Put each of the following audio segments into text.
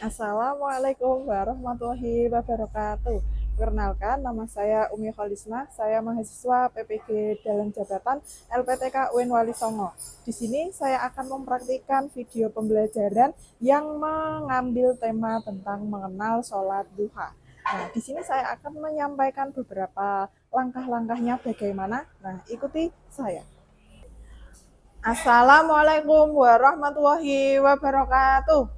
Assalamualaikum warahmatullahi wabarakatuh. Perkenalkan, nama saya Umi Khalisna. Saya mahasiswa PPG dalam jabatan LPTK UIN Wali Songo. Di sini saya akan mempraktikkan video pembelajaran yang mengambil tema tentang mengenal sholat duha. Nah, di sini saya akan menyampaikan beberapa langkah-langkahnya bagaimana. Nah, ikuti saya. Assalamualaikum warahmatullahi wabarakatuh.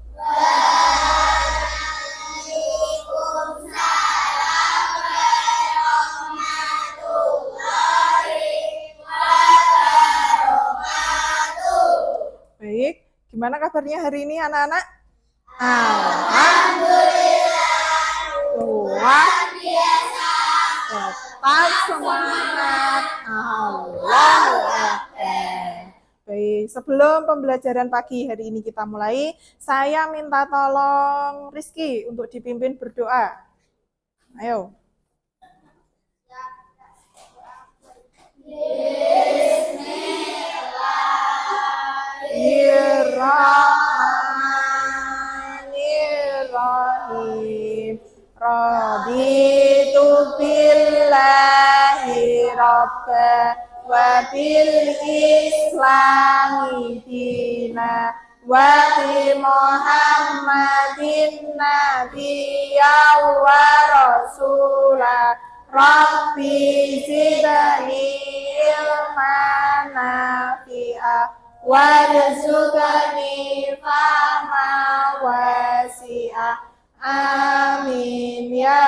Baik, gimana kabarnya hari ini anak-anak? Alhamdulillah, tetap semangat. Allahu Akbar. Baik, sebelum pembelajaran pagi hari ini kita mulai, saya minta tolong Rizky untuk dipimpin berdoa. Ayo. Bismillahirrahmanirrahim. Raditu billahi rabba wa bil islami dina wa bi Muhammadin nabiyya wa rasula Rabbi zidni ilman nafi'a warzuqni fahma wasi'a. Amin ya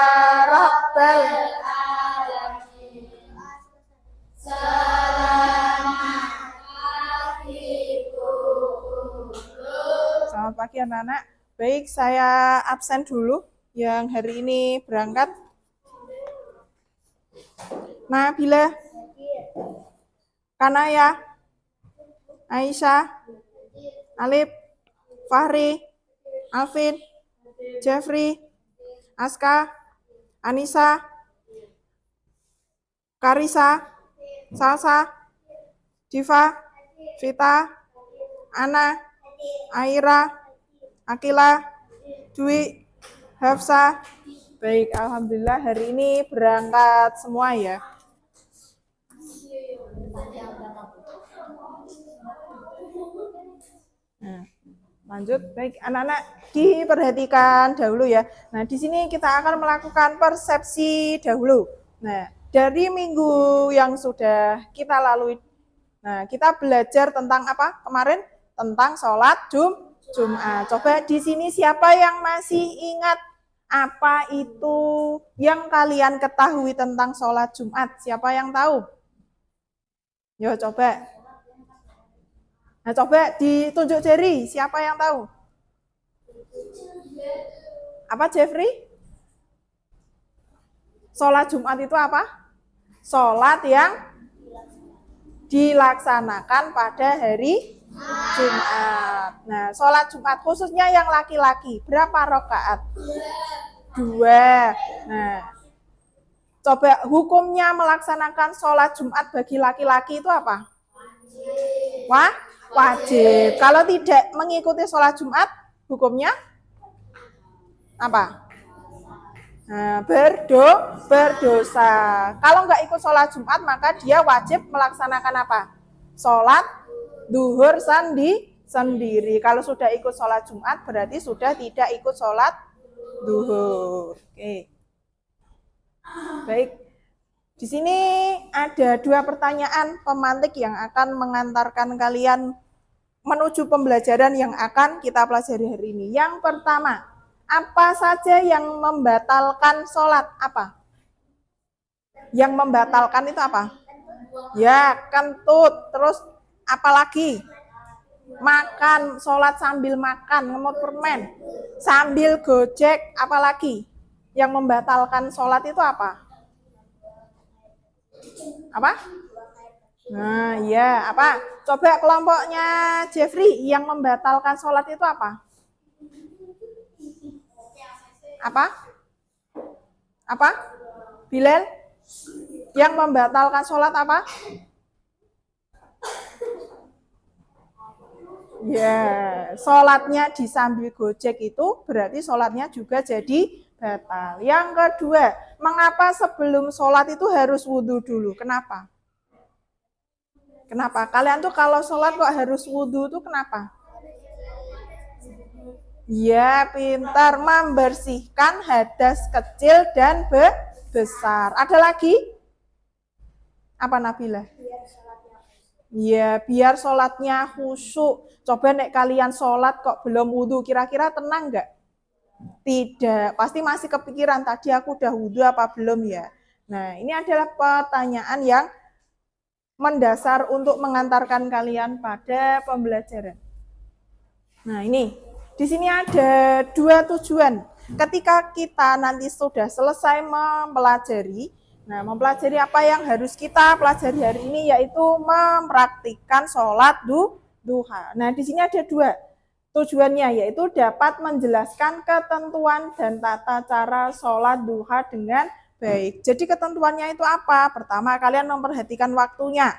rabbal alamin. Selamat pagi anak-anak. Baik, saya absen dulu yang hari ini berangkat. Nabila, Kanaya, Aisyah, Alif, Fahri, Alvin, Jeffrey, Aska, Anissa, Karisa, Salsa, Diva, Vita, Ana, Aira, Akila, Dwi, Hafsa. Baik, alhamdulillah hari ini berangkat semua ya. Nah, lanjut, baik anak-anak diperhatikan dahulu ya. Nah, di sini kita akan melakukan persepsi dahulu. Nah, dari minggu yang sudah kita lalui, nah kita belajar tentang apa kemarin? Tentang sholat Jumat. Coba di sini siapa yang masih ingat apa itu yang kalian ketahui tentang sholat Jumat? Siapa yang tahu? Yo coba. Nah, coba ditunjuk jari, siapa yang tahu? Apa Jeffrey? Sholat Jumat itu apa? Sholat yang dilaksanakan pada hari Jumat. Nah, sholat Jumat khususnya yang laki-laki, berapa rakaat? 2. Nah, coba hukumnya melaksanakan sholat Jumat bagi laki-laki itu apa? Wah, wajib. Kalau tidak mengikuti sholat Jumat, hukumnya apa? Nah, berdosa. Kalau nggak ikut sholat Jumat, maka dia wajib melaksanakan apa? Sholat duhur sendiri. Kalau sudah ikut sholat Jumat, berarti sudah tidak ikut sholat duhur. Oke. Baik. Di sini ada 2 pertanyaan pemantik yang akan mengantarkan kalian menuju pembelajaran yang akan kita pelajari hari ini. Yang pertama, apa saja yang membatalkan sholat? Apa? Yang membatalkan itu apa? Ya, kentut. Terus apalagi? Makan, sholat sambil makan, ngemut permen. Sambil gojek, apalagi? Yang membatalkan sholat itu apa? Apa? Nah, iya, apa? Coba kelompoknya Jeffrey yang membatalkan sholat itu apa? Apa? Apa? Bilal? Yang membatalkan sholat apa? Ya, sholatnya disambil gojek itu berarti sholatnya juga jadi batal. Yang kedua, mengapa sebelum sholat itu harus wudhu dulu? Kenapa? Kenapa? Kalian tuh kalau sholat kok harus wudhu tuh kenapa? Ya, pintar, membersihkan hadas kecil dan besar. Ada lagi? Apa Nabila? Ya, biar sholatnya khusyuk. Coba nek kalian sholat kok belum wudhu, kira-kira tenang nggak? Tidak, pasti masih kepikiran tadi aku udah wudhu apa belum ya. Nah, ini adalah pertanyaan yang mendasar untuk mengantarkan kalian pada pembelajaran. Nah, ini di sini ada dua tujuan. Ketika kita nanti sudah selesai mempelajari, nah mempelajari apa yang harus kita pelajari hari ini yaitu mempraktikkan sholat duha. Nah, di sini ada dua tujuannya yaitu dapat menjelaskan ketentuan dan tata cara sholat duha dengan baik. Jadi ketentuannya itu apa? Pertama, kalian memperhatikan waktunya.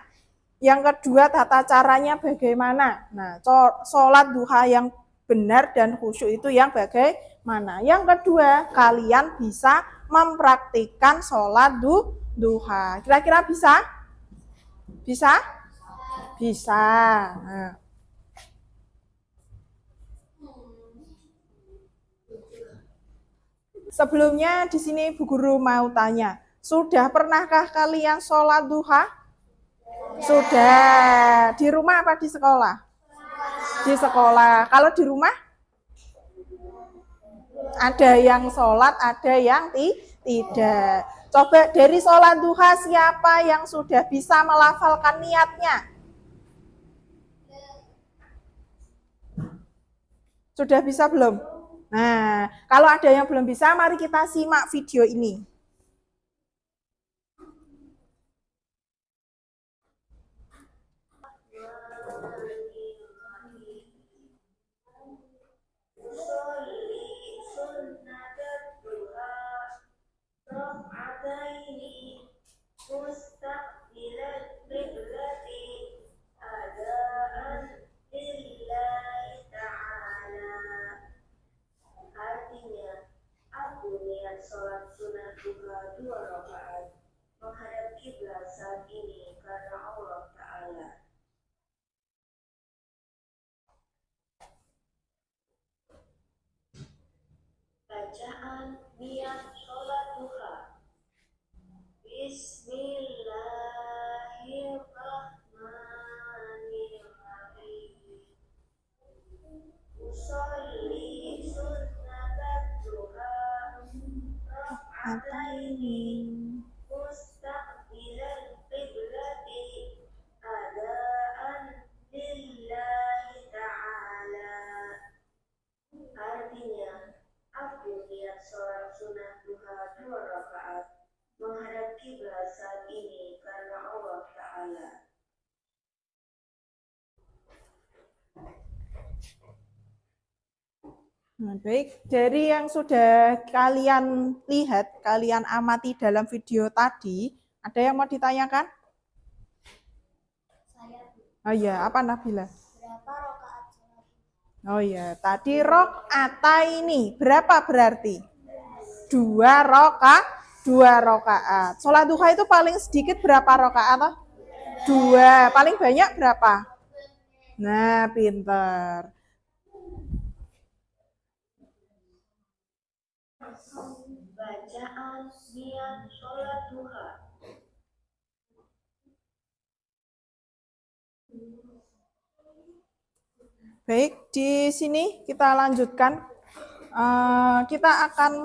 Yang kedua, tata caranya bagaimana. Nah, sholat duha yang benar dan khusyuk itu yang bagaimana. Yang kedua, kalian bisa mempraktikkan sholat duha. Kira-kira bisa? Bisa? Bisa. Nah. Sebelumnya di sini Bu Guru mau tanya, sudah pernahkah kalian sholat duha? Sudah. Di rumah apa di sekolah? Di sekolah. Kalau di rumah? Ada yang sholat, ada yang tidak. Coba dari sholat duha siapa yang sudah bisa melafalkan niatnya? Sudah bisa belum? Nah, kalau ada yang belum bisa, mari kita simak video ini. Sholat sunnah duha 2 rakaat menghadap kiblat saat ini karena Allah Ta'ala. Bacaan niat sholat duha. Bismillahirrahmanirrahim. Usolli sunnatat duha rakaataini mustaqbilal qiblati adaan lillahi ta'ala. Artinya, aku niat sholat sunnah duha 2 rakaat menghadap kiblat saat ini karena Allah Ta'ala. Nah, baik, dari yang sudah kalian lihat, kalian amati dalam video tadi, ada yang mau ditanyakan? Oh iya, apa Nabila? Berapa rakaat sholat? Oh iya, tadi ini berapa berarti? 2 rakaat. Sholat duha itu paling sedikit berapa rakaat? 2. Paling banyak berapa? Nah, pinter. Bacaan niat sholat duha. Baik, di sini kita lanjutkan. Kita akan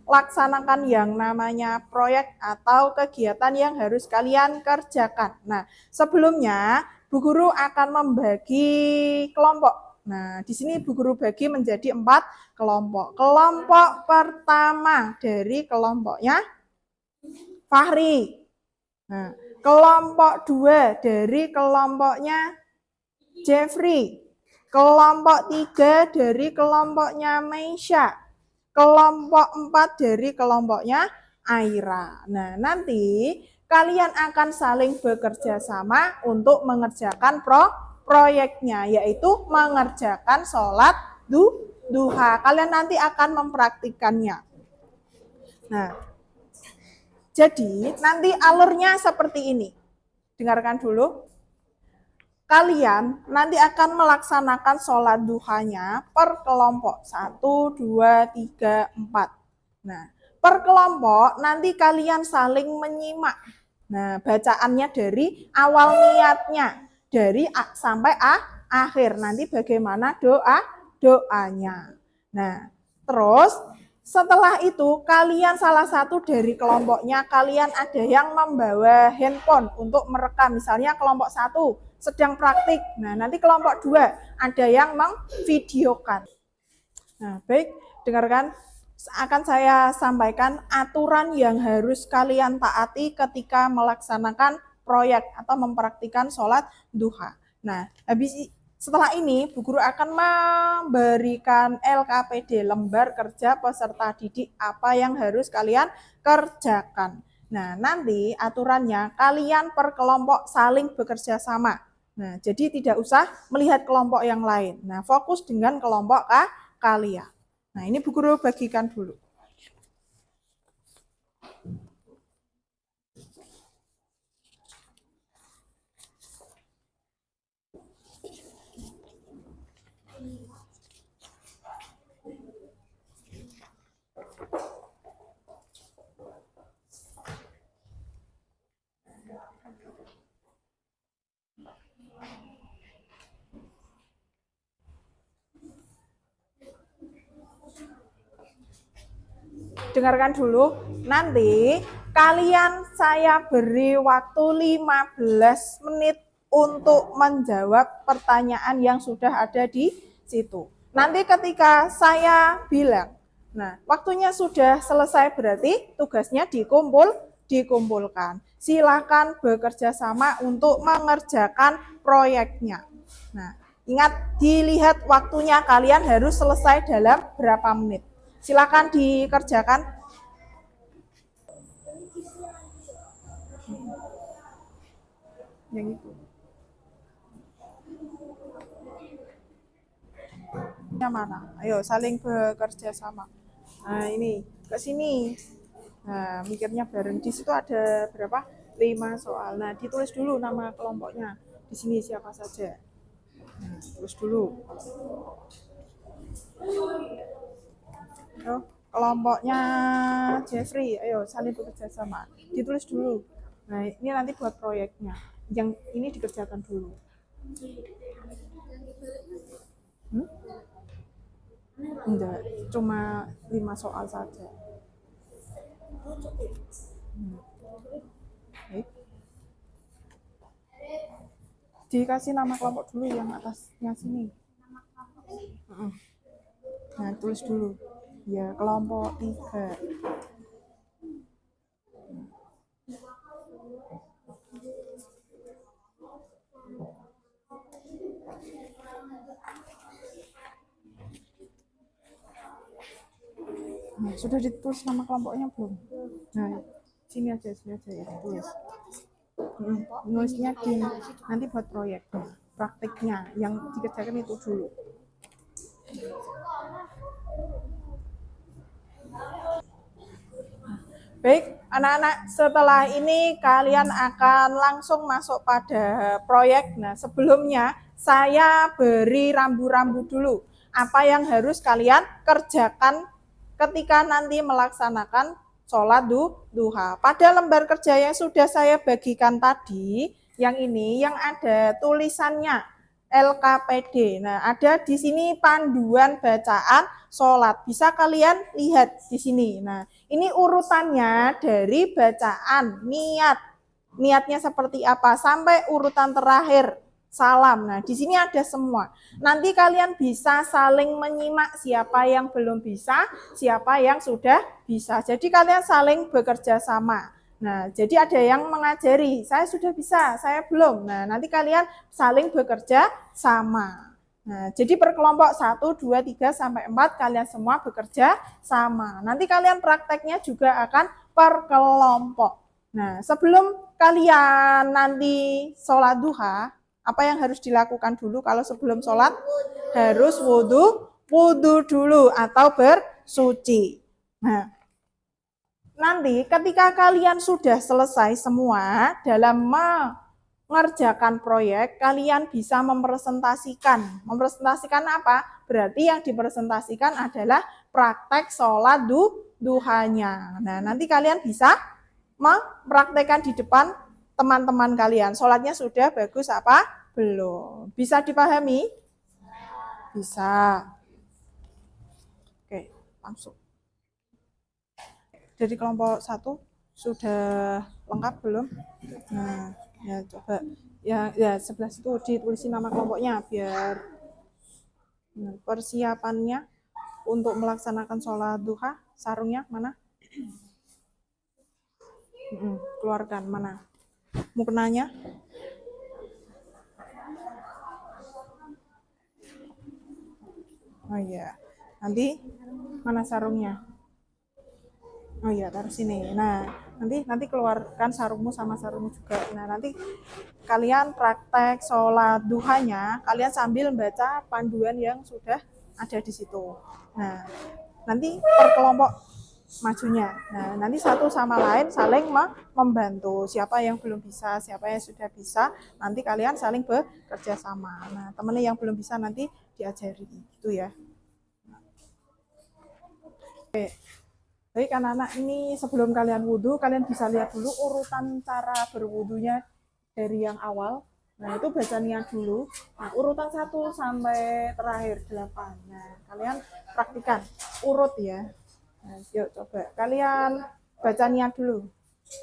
melaksanakan yang namanya proyek atau kegiatan yang harus kalian kerjakan. Nah, sebelumnya Bu Guru akan membagi kelompok. Nah, di sini Bu Guru bagi menjadi 4 kelompok. Kelompok pertama dari kelompoknya Fahri. Nah, kelompok 2 dari kelompoknya Jeffrey. Kelompok 3 dari kelompoknya Meisha. Kelompok 4 dari kelompoknya Aira. Nah, nanti kalian akan saling bekerja sama untuk mengerjakan proyeknya, yaitu mengerjakan sholat duha. Kalian nanti akan mempraktikannya. Nah, jadi nanti alurnya seperti ini. Dengarkan dulu. Kalian nanti akan melaksanakan sholat duhanya per kelompok. 1, 2, 3, 4. Nah, per kelompok nanti kalian saling menyimak. Nah, bacaannya dari awal niatnya. Dari A sampai akhir. Nanti bagaimana doanya. Nah, terus setelah itu kalian salah satu dari kelompoknya kalian ada yang membawa handphone untuk merekam. Misalnya kelompok 1 sedang praktik. Nah, nanti kelompok 2 ada yang memvideokan. Nah, baik, dengarkan. Akan saya sampaikan aturan yang harus kalian taati ketika melaksanakan proyek atau mempraktikkan sholat duha. Nah, setelah ini Bu Guru akan memberikan LKPD, lembar kerja peserta didik, apa yang harus kalian kerjakan. Nah, nanti aturannya kalian per kelompok saling bekerja sama. Nah, jadi tidak usah melihat kelompok yang lain. Nah, fokus dengan kelompok kalian. Nah, ini Bu Guru bagikan dulu. Dengarkan dulu, nanti kalian saya beri waktu 15 menit untuk menjawab pertanyaan yang sudah ada di situ. Nanti ketika saya bilang, nah waktunya sudah selesai berarti tugasnya dikumpulkan. Silakan bekerja sama untuk mengerjakan proyeknya. Nah, ingat dilihat waktunya kalian harus selesai dalam berapa menit. Silakan dikerjakan. Yang itu. Yang mana? Ayo saling bekerja sama. Nah, ini ke sini. Nah, mikirnya bareng. Di situ ada berapa? 5 soal. Nah, ditulis dulu nama kelompoknya. Di sini siapa saja. Nah, tulis dulu. Oh, kelompoknya Jeffrey, ayo saling bekerja sama. Ditulis dulu. Nah, ini nanti buat proyeknya. Yang ini dikerjakan dulu. Enggak, cuma 5 soal saja. Dikasih nama kelompok dulu yang atasnya sini. Nah, tulis dulu. Ya, kelompok 3. Nah, sudah ditulis nama kelompoknya belum? Nah, sini aja ya, tulis. Nulisnya di nanti buat proyek praktiknya yang dikerjakan itu dulu. Baik, anak-anak, setelah ini kalian akan langsung masuk pada proyek. Nah, sebelumnya saya beri rambu-rambu dulu. Apa yang harus kalian kerjakan ketika nanti melaksanakan sholat duha. Pada lembar kerja yang sudah saya bagikan tadi, yang ini, yang ada tulisannya LKPD. Nah, ada di sini panduan bacaan sholat. Bisa kalian lihat di sini. Nah, ini urutannya dari bacaan, niatnya seperti apa, sampai urutan terakhir, salam. Nah, di sini ada semua. Nanti kalian bisa saling menyimak siapa yang belum bisa, siapa yang sudah bisa. Jadi kalian saling bekerja sama. Nah, jadi ada yang mengajari, saya sudah bisa, saya belum. Nah, nanti kalian saling bekerja sama. Nah, jadi per kelompok 1, 2, 3, sampai 4 kalian semua bekerja sama. Nanti kalian prakteknya juga akan per kelompok. Nah, sebelum kalian nanti sholat duha, Apa yang harus dilakukan dulu kalau sebelum sholat? Harus wudhu dulu atau bersuci. Nah, nanti ketika kalian sudah selesai semua dalam mengerjakan proyek, kalian bisa mempresentasikan. Mempresentasikan apa? Berarti yang dipresentasikan adalah praktek sholat duhanya. Nah, nanti kalian bisa mempraktekkan di depan teman-teman kalian. Sholatnya sudah bagus apa? Belum. Bisa dipahami? Bisa. Oke, langsung. Jadi kelompok 1 sudah lengkap belum? Nah, ya coba ya sebelah situ ditulisin nama kelompoknya biar persiapannya untuk melaksanakan sholat duha. Sarungnya mana? Keluarkan mana? Muknanya? Oh iya. Nanti mana sarungnya? Oh iya, taruh sini. Nah, nanti keluarkan sarungmu sama sarungmu juga. Nah, nanti kalian praktek sholat duhanya, kalian sambil membaca panduan yang sudah ada di situ. Nah, nanti per kelompok majunya. Nah, nanti satu sama lain saling membantu. Siapa yang belum bisa, siapa yang sudah bisa, nanti kalian saling bekerja sama. Nah, temennya yang belum bisa nanti diajari, gitu ya. Oke. Baik anak-anak, ini sebelum kalian wudhu, kalian bisa lihat dulu urutan cara berwudhunya dari yang awal. Nah, itu baca niat dulu. Nah, urutan 1 sampai terakhir 8. Nah, kalian praktikan urut ya. Nah, yuk coba. Kalian baca niat dulu.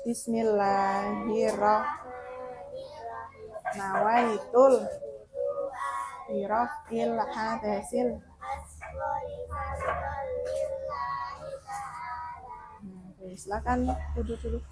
Bismillahirrahmanirrahim. Nawaitul birafil hadasil. Silakan duduk dulu.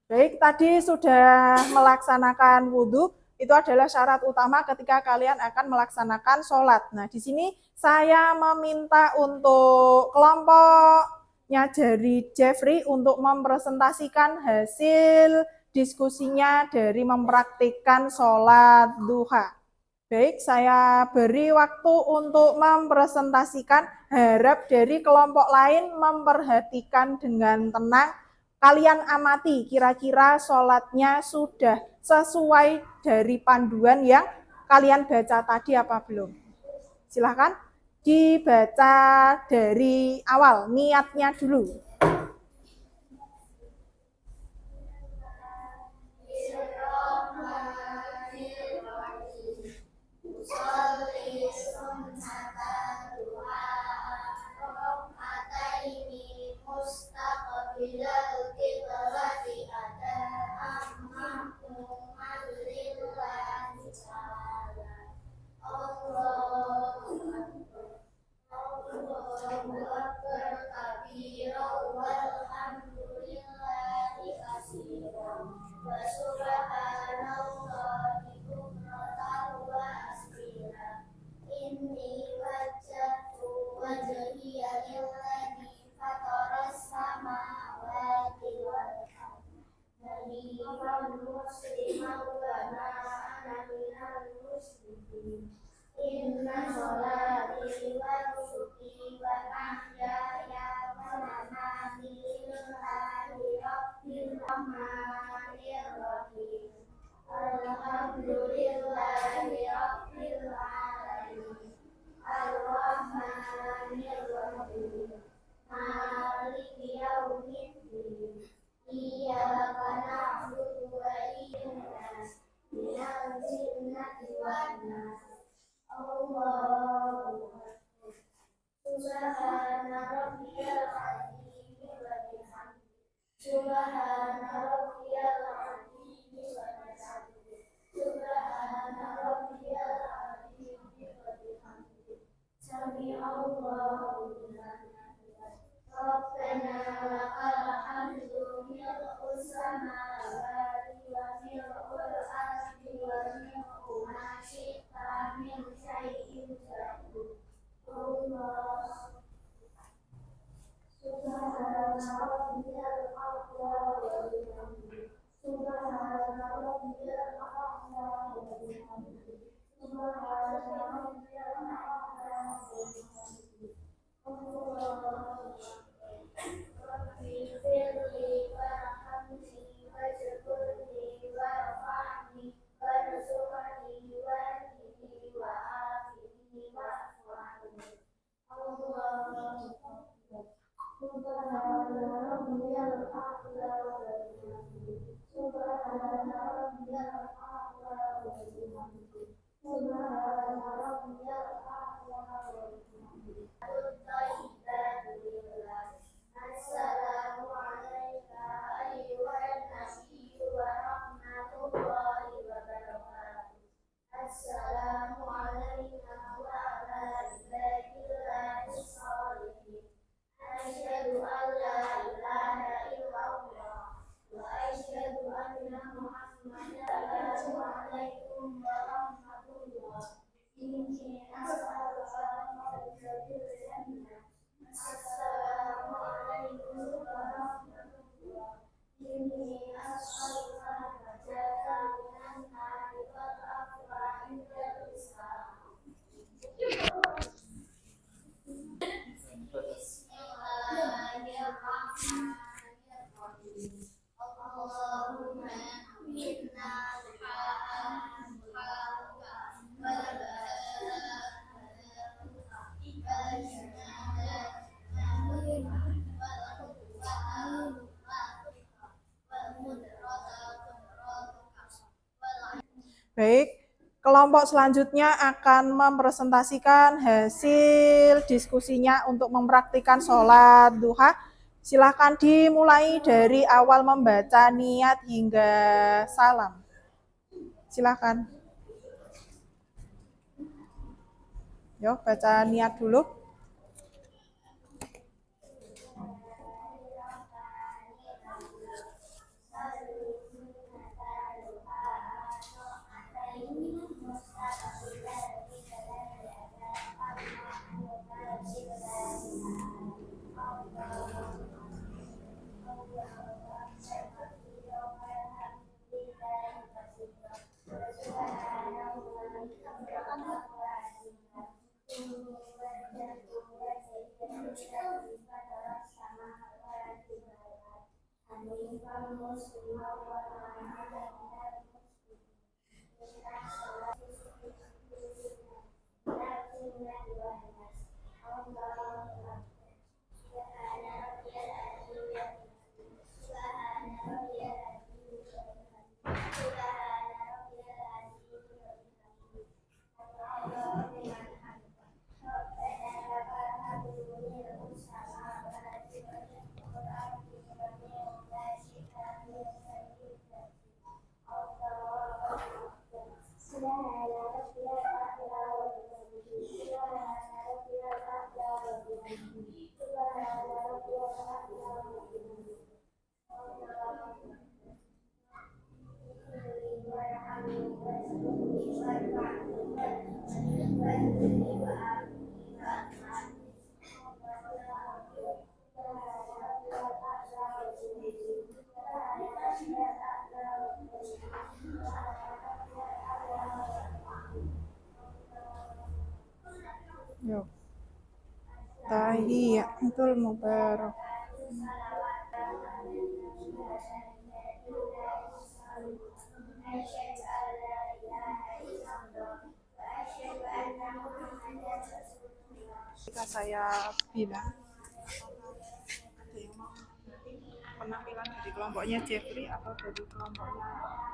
Baik, tadi sudah melaksanakan wudhu, itu adalah syarat utama ketika kalian akan melaksanakan sholat. Nah, di sini saya meminta untuk kelompoknya dari Jeffrey untuk mempresentasikan hasil diskusinya dari mempraktikkan sholat duha. Baik, saya beri waktu untuk mempresentasikan. Harap dari kelompok lain memperhatikan dengan tenang. Kalian amati kira-kira sholatnya sudah sesuai dari panduan yang kalian baca tadi apa belum. Silahkan dibaca dari awal, niatnya dulu. Subhana rabbiyal azim wa bihamdihi. Subhana rabbiyal azim wa bihamdihi. Subhana rabbiyal azim wa bihamdihi. Sami'allahu liman hamidah. Rabbana lakal hamdu mil'us samawati wa mil'ul ardi wa mil'u ma syi'ta min syai'in ba'du. Allah. Subhana rabbiyal a'la wa bihamdihi. Subhana rabbiyal a'la wa bihamdihi. Subhana rabbiyal a'la wa bihamdihi. Allah. Rabbi firli warhamni wajburni warfa'ni warzuqni wahdini wa'afini wa'fu anni. Allahu Akbar. Subhana rabbiyal a'la wa bihamdihi. Subhana rabbiyal a'la wa bihamdihi. Subhana rabbiyal a'la wa bihamdihi. Assalamu alayka ayyuhan nabiyyu wa rahmatullahi wa barakatuh. Assalamu alayna wa ala ibadillahi sholihin. Asyhadu an la ilaha illallah wa asyhadu anna Muhammadan. Assalamualaikum warahmatullahi. Inni as'aluka al-fadhil jannah. Assalamualaikum warahmatullahi. Inni as'aluka al-najata minan nari wal afwa indal Islam. Bismillahirrahmanirrahim. Allahumma inna Baik, kelompok selanjutnya akan mempresentasikan hasil diskusinya untuk mempraktikkan sholat duha. Silahkan dimulai dari awal membaca niat hingga salam. Silahkan. Yuk, baca niat dulu. Yuk. Tahiyatul mubarak. Jika saya bilang ada yang mau penampilan dari kelompoknya Jeffrey atau dari kelompoknya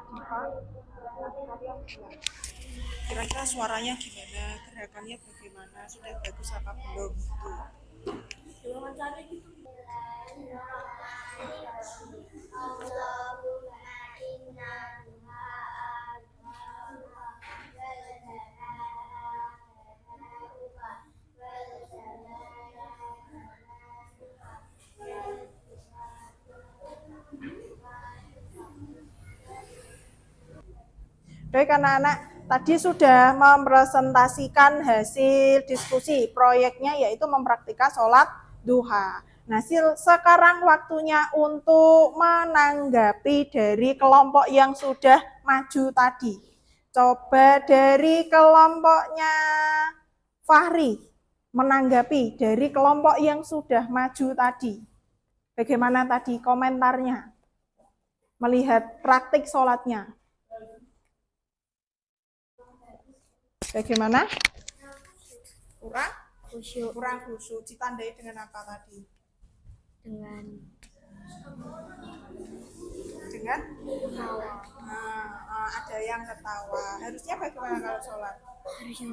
Diva? Nanti kalian bilang. Kira-kira suaranya gimana, gerakannya bagaimana, sudah bagus apa belum? Baik anak-anak, tadi sudah mempresentasikan hasil diskusi proyeknya yaitu mempraktikkan sholat duha. Nah, sekarang waktunya untuk menanggapi dari kelompok yang sudah maju tadi. Coba dari kelompoknya Fahri menanggapi dari kelompok yang sudah maju tadi. Bagaimana tadi komentarnya? Melihat praktik sholatnya. Bagaimana? Kurang khusyuk. Ditandai dengan apa tadi? Dengan ketawa. Ada yang ketawa. Harusnya bagaimana kalau sholat? Harusnya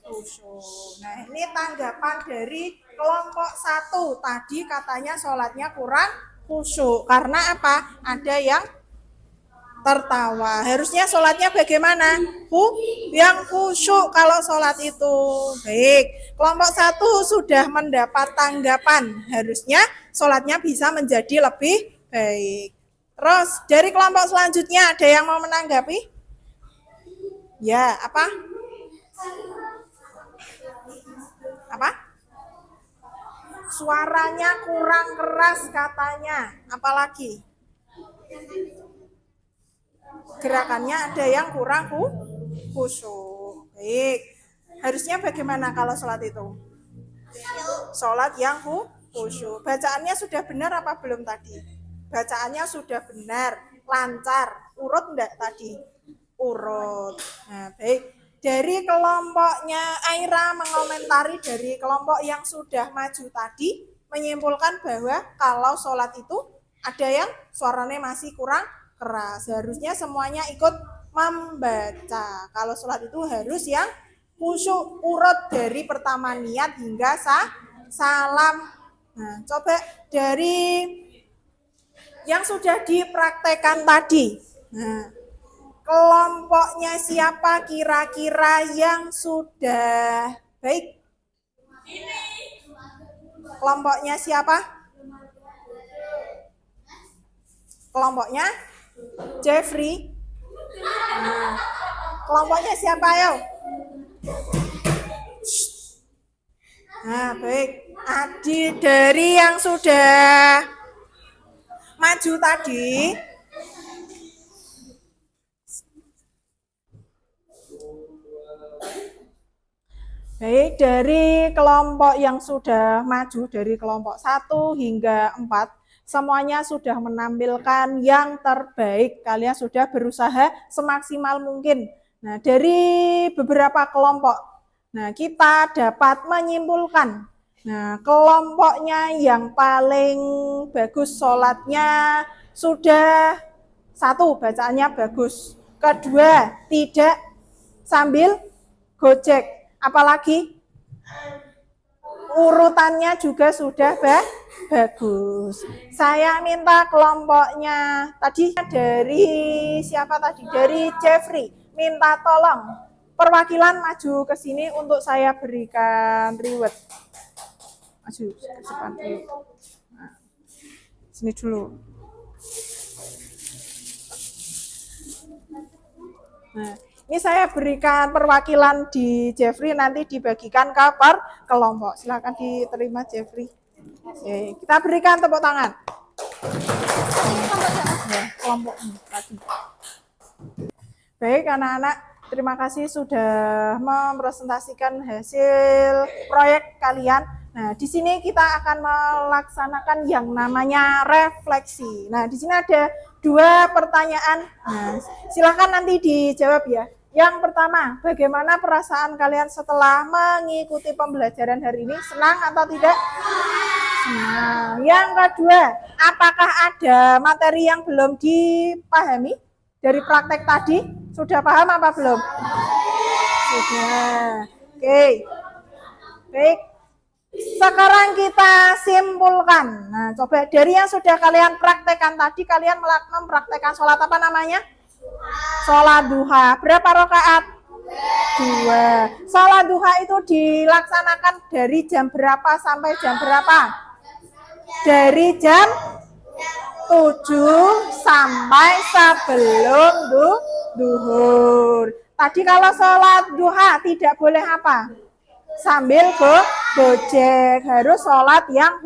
khusyuk. Nah, ini tanggapan dari kelompok 1. Tadi katanya sholatnya kurang khusyuk. Karena apa? Ada yang tertawa. Harusnya sholatnya bagaimana? Yang khusyuk kalau sholat itu. Baik, kelompok 1 sudah mendapat tanggapan. Harusnya sholatnya bisa menjadi lebih baik. Terus dari kelompok selanjutnya ada yang mau menanggapi? Ya, apa? Apa? Suaranya kurang keras katanya. Apalagi? Gerakannya ada yang kurang khusyuk. Baik. Harusnya bagaimana kalau sholat itu? Sholat yang khusyuk. Bacaannya sudah benar apa belum tadi? Bacaannya sudah benar, lancar. Urut enggak tadi? Urut. Nah, baik. Dari kelompoknya Aira mengomentari dari kelompok yang sudah maju tadi, menyimpulkan bahwa kalau sholat itu ada yang suaranya masih kurang keras. Harusnya semuanya ikut membaca. Kalau sholat itu harus yang khusyuk, urut dari pertama niat hingga salam. Nah, coba dari yang sudah dipraktekkan tadi. Nah, kelompoknya siapa kira-kira yang sudah baik? Kelompoknya siapa? Kelompoknya Jeffrey. Nah, kelompoknya siapa ayo? Nah, baik. Adi dari yang sudah maju tadi. Baik, dari kelompok yang sudah maju dari kelompok 1 hingga 4, semuanya sudah menampilkan yang terbaik. Kalian sudah berusaha semaksimal mungkin. Nah, dari beberapa kelompok, nah kita dapat menyimpulkan. Nah, kelompoknya yang paling bagus sholatnya sudah 1, bacaannya bagus. Kedua, tidak sambil gojek. Apalagi urutannya juga sudah bagus. Saya minta kelompoknya tadi dari siapa tadi? Dari Jeffrey. Minta tolong perwakilan maju ke sini untuk saya berikan reward. Maju ke depan dulu. Nah, sini dulu. Nah, ini saya berikan perwakilan di Jeffrey, nanti dibagikan ke per kelompok. Silakan diterima Jeffrey. Oke, kita berikan tepuk tangan. Ya, kelompok tadi. Baik anak-anak, terima kasih sudah mempresentasikan hasil proyek kalian. Nah, di sini kita akan melaksanakan yang namanya refleksi. Nah, di sini ada 2 pertanyaan. Nah, silakan nanti dijawab ya. Yang pertama, bagaimana perasaan kalian setelah mengikuti pembelajaran hari ini? Senang atau tidak? Nah, yang kedua, apakah ada materi yang belum dipahami dari praktek tadi? Sudah paham apa belum? Sudah. Oke. Baik. Sekarang kita simpulkan. Nah, coba dari yang sudah kalian praktekkan tadi, kalian mempraktekkan sholat apa namanya? Sholat duha. Berapa rakaat? 2. Sholat duha itu dilaksanakan dari jam berapa sampai jam berapa? Dari jam 7 sampai sebelum duhur. Tadi kalau sholat duha tidak boleh apa? Sambil gojek, harus sholat yang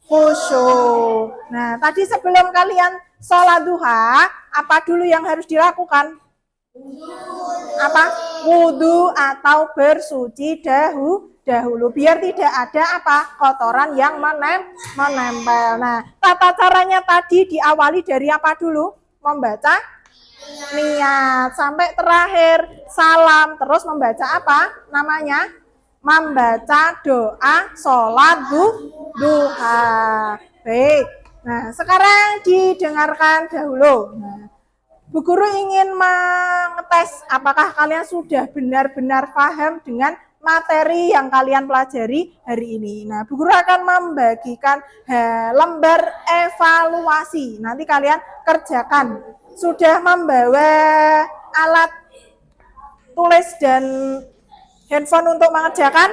khusyuk. Nah, tadi sebelum kalian sholat duha, apa dulu yang harus dilakukan? Apa? Wudhu atau bersuci dahulu, biar tidak ada apa? Kotoran yang menempel. Nah, tata caranya tadi diawali dari apa dulu? Membaca niat sampai terakhir salam, terus membaca apa namanya? Membaca doa sholat duha. Baik. Nah, sekarang didengarkan dahulu. Nah, Bu Guru ingin mengetes apakah kalian sudah benar-benar paham dengan materi yang kalian pelajari hari ini. Nah, Bu Guru akan membagikan lembar evaluasi. Nanti kalian kerjakan. Sudah membawa alat tulis dan handphone untuk mengerjakan?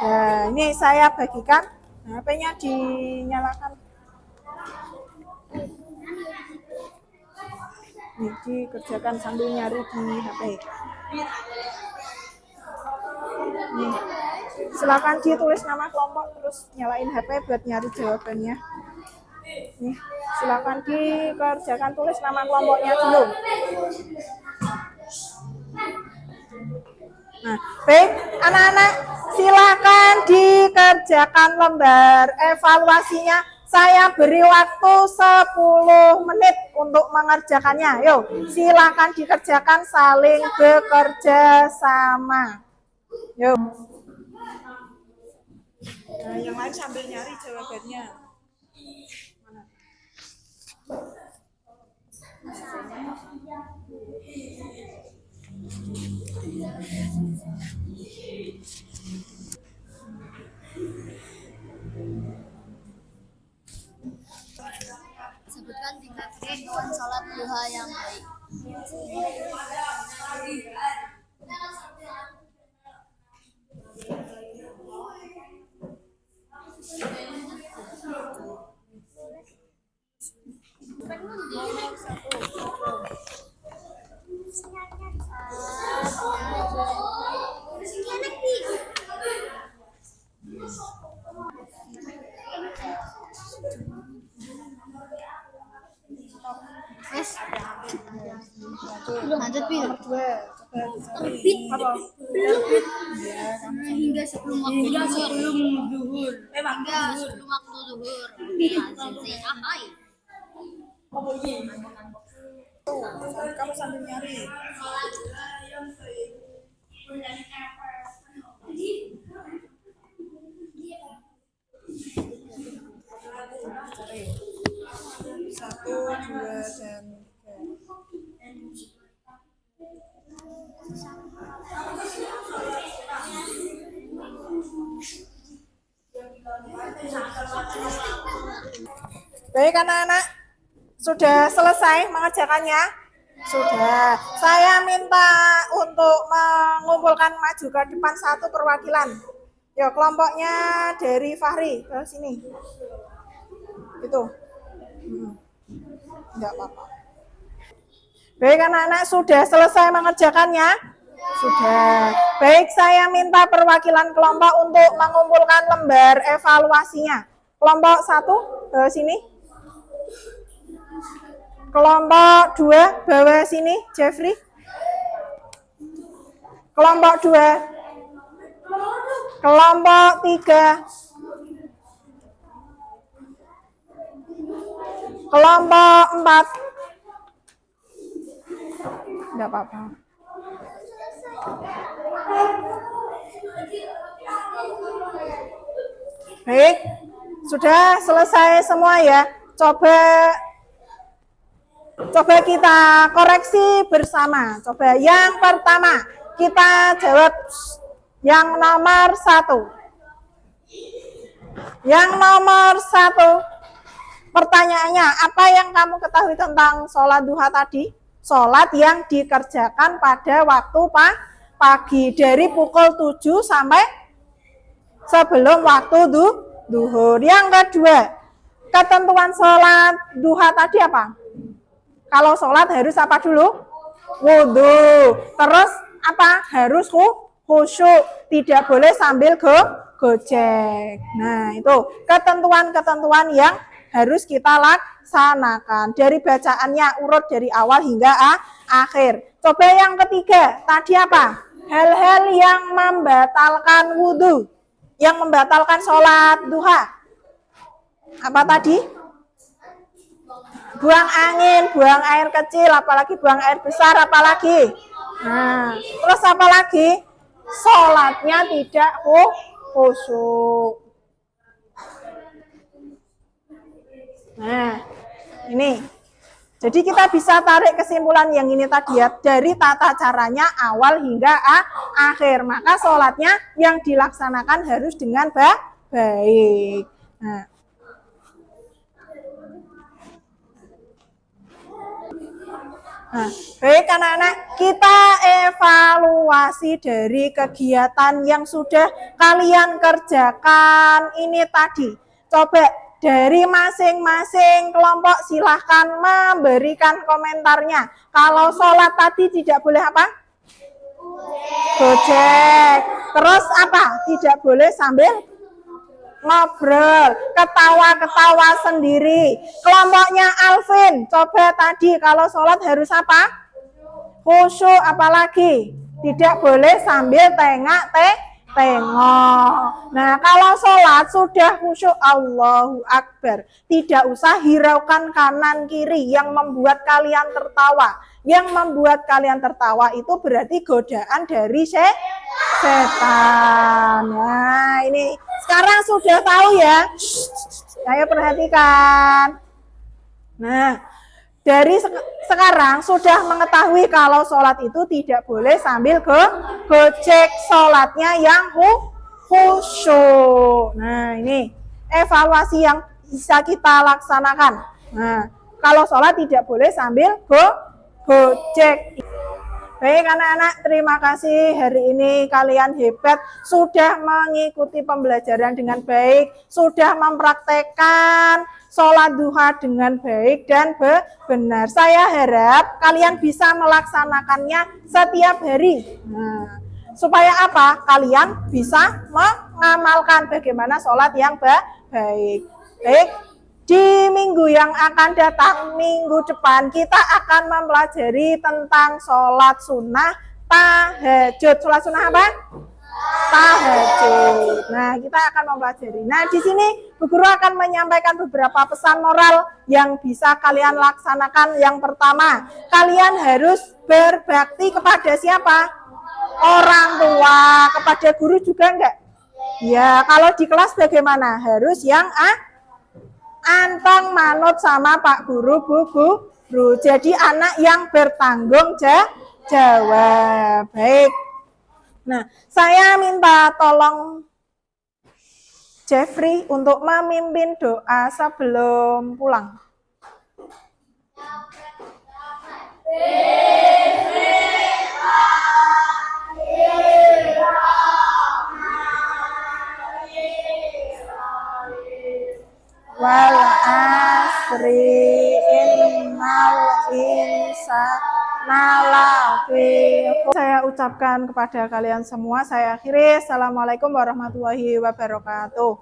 Sudah. Ini saya bagikan. Nah, HP-nya dinyalakan. Ini dikerjakan sambil nyari di HP. Nih. Silakan ditulis nama kelompok terus nyalain HP buat nyari jawabannya. Nih, silakan dikerjakan, tulis nama kelompoknya dulu. Nah, baik, anak-anak, silakan dikerjakan lembar evaluasinya. Saya beri waktu 10 menit untuk mengerjakannya. Yuk, silakan dikerjakan, saling bekerja sama. Yuk. Nah, yang lain sambil nyari jawabannya. Mana? Sebutkan 3 ketentuan sholat duha yang baik. Yes. Lanjut, Pi. Terbit. Apa? Terbit. Ya, kamu Hingga sebelum waktu zuhur. Hingga sebelum waktu zuhur. Ahai. tuh, kamu sambil nyari. Satu, dua, dan baik anak-anak, sudah selesai mengerjakannya? Sudah. Saya minta untuk mengumpulkan maju ke depan satu perwakilan. Ya, kelompoknya dari Fahri ke sini. Itu. Enggak apa-apa. Baik anak-anak, sudah selesai mengerjakannya? Sudah. Baik, saya minta perwakilan kelompok untuk mengumpulkan lembar evaluasinya. Kelompok 1 ke sini. Kelompok 2 bawah sini, Jeffrey. Kelompok 2. Kelompok 3. Kelompok 4. Enggak apa-apa. Baik. Sudah selesai semua ya. Coba kita koreksi bersama. Coba yang pertama kita jawab yang nomor 1. Yang nomor 1. Pertanyaannya, apa yang kamu ketahui tentang sholat duha tadi? Sholat yang dikerjakan pada waktu pagi dari pukul 7 sampai sebelum waktu duhur. Yang kedua, ketentuan sholat duha tadi apa? Kalau sholat harus apa dulu? Wudhu. Terus apa? Harus khusyuk. Tidak boleh sambil gojek. Nah, itu ketentuan-ketentuan yang harus kita laksanakan. Dari bacaannya urut dari awal hingga akhir. Coba yang ketiga, tadi apa? Hal-hal yang membatalkan wudhu, yang membatalkan sholat duha. Apa tadi? Buang angin, buang air kecil, apalagi buang air besar, apalagi. Nah, terus apa lagi? Sholatnya tidak khusyuk. Nah, ini. Jadi kita bisa tarik kesimpulan yang ini tadi ya, dari tata caranya awal hingga akhir. Maka sholatnya yang dilaksanakan harus dengan baik. Nah, baik anak-anak, kita evaluasi dari kegiatan yang sudah kalian kerjakan ini tadi. Coba dari masing-masing kelompok silahkan memberikan komentarnya. Kalau sholat tadi tidak boleh apa? Gojek. Terus apa? Tidak boleh sambil ngobrol, ketawa-ketawa sendiri. Kelompoknya Alvin, coba tadi kalau sholat harus apa? Khusyuk, apalagi? Tidak boleh sambil tengok. Nah, kalau sholat sudah khusyuk, Allahu Akbar. Tidak usah hiraukan kanan kiri yang membuat kalian tertawa. Yang membuat kalian tertawa itu berarti godaan dari setan. Nah, ini sekarang sudah tahu ya. Saya perhatikan. Nah, dari sekarang sudah mengetahui kalau sholat itu tidak boleh sambil gojek, sholatnya yang khusyuk. Nah, ini evaluasi yang bisa kita laksanakan. Nah, kalau sholat tidak boleh sambil gojek. Baik anak-anak, terima kasih. Hari ini kalian hebat, sudah mengikuti pembelajaran dengan baik, sudah mempraktekkan sholat duha dengan baik dan benar. Saya harap kalian bisa melaksanakannya setiap hari. Nah, supaya apa? Kalian bisa mengamalkan bagaimana sholat yang baik. Baik. Di minggu yang akan datang, minggu depan, kita akan mempelajari tentang sholat sunnah tahajud. Sholat sunnah apa? Tahajud. Nah, kita akan mempelajari. Nah, di sini Bu Guru akan menyampaikan beberapa pesan moral yang bisa kalian laksanakan. Yang pertama, kalian harus berbakti kepada siapa? Orang tua. Kepada guru juga enggak? Ya, kalau di kelas bagaimana? Harus yang antang manut sama Pak Guru, Bu Guru. Jadi anak yang bertanggung jawab. Baik. Nah, saya minta tolong Jeffrey untuk memimpin doa sebelum pulang. Wal asri innal insana lafi. Saya ucapkan kepada kalian semua, saya akhiri. Assalamualaikum warahmatullahi wabarakatuh.